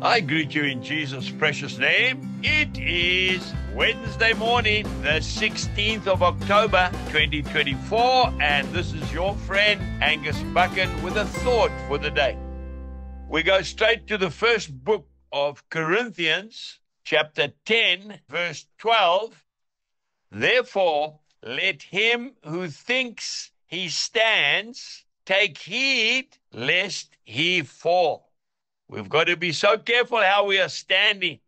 I greet you in Jesus' precious name. It is Wednesday morning, the 16th of October, 2024, and this is your friend, Angus Buchan, with a thought for the day. We go straight to the first book of Corinthians, chapter 10, verse 12. Therefore, let him who thinks he stands take heed lest he fall. We've got to be so careful how we are standing.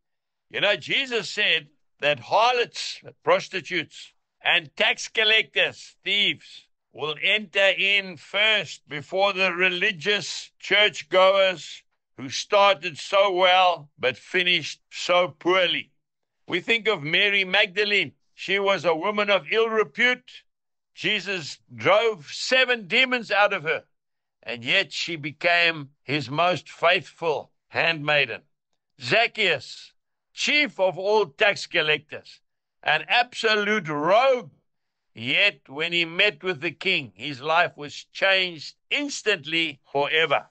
You know, Jesus said that harlots, prostitutes, and tax collectors, thieves, will enter in first before the religious churchgoers who started so well but finished so poorly. We think of Mary Magdalene. She was a woman of ill repute. Jesus drove 7 demons out of her, and yet she became his most faithful handmaiden. Zacchaeus, chief of all tax collectors, an absolute rogue, yet when he met with the king, his life was changed instantly forever.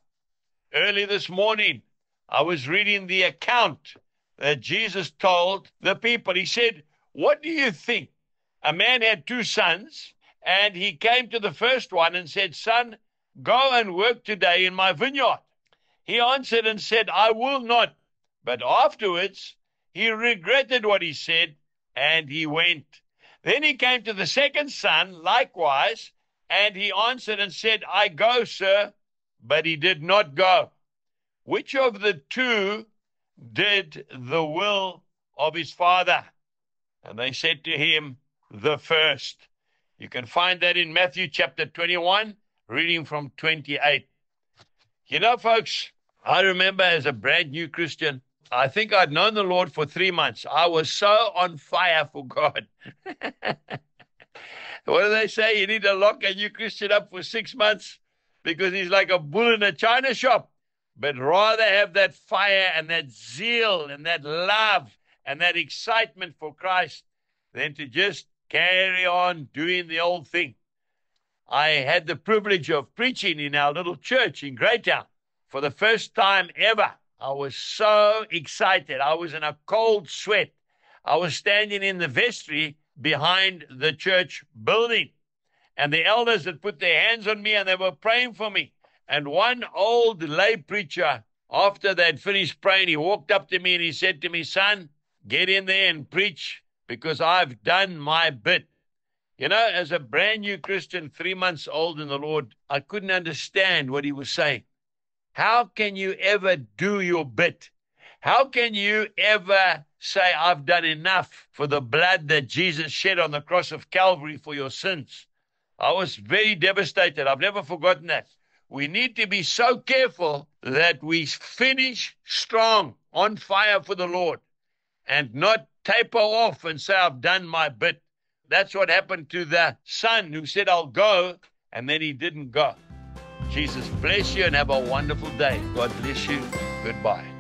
Early this morning, I was reading the account that Jesus told the people. He said, "What do you think? A man had 2 sons, and he came to the first one and said, 'Son, go and work today in my vineyard.' He answered and said, 'I will not.' But afterwards, he regretted what he said, and he went. Then he came to the second son, likewise, and he answered and said, 'I go, sir.' But he did not go. Which of the 2 did the will of his father?" And they said to him, "The first." You can find that in Matthew chapter 21, reading from 28. You know, folks, I remember as a brand new Christian, I think I'd known the Lord for 3 months. I was so on fire for God. What do they say? You need to lock a new Christian up for 6 months because he's like a bull in a china shop. But rather have that fire and that zeal and that love and that excitement for Christ than to just carry on doing the old thing. I had the privilege of preaching in our little church in Greytown for the first time ever. I was so excited. I was in a cold sweat. I was standing in the vestry behind the church building, and the elders had put their hands on me and they were praying for me. And one old lay preacher, after they'd finished praying, he walked up to me and he said to me, "Son, get in there and preach because I've done my bit." You know, as a brand new Christian, 3 months old in the Lord, I couldn't understand what he was saying. How can you ever do your bit? How can you ever say, "I've done enough for the blood that Jesus shed on the cross of Calvary for your sins"? I was very devastated. I've never forgotten that. We need to be so careful that we finish strong, on fire for the Lord, and not taper off and say, "I've done my bit." That's what happened to the son who said, "I'll go," and then he didn't go. Jesus bless you and have a wonderful day. God bless you. Goodbye.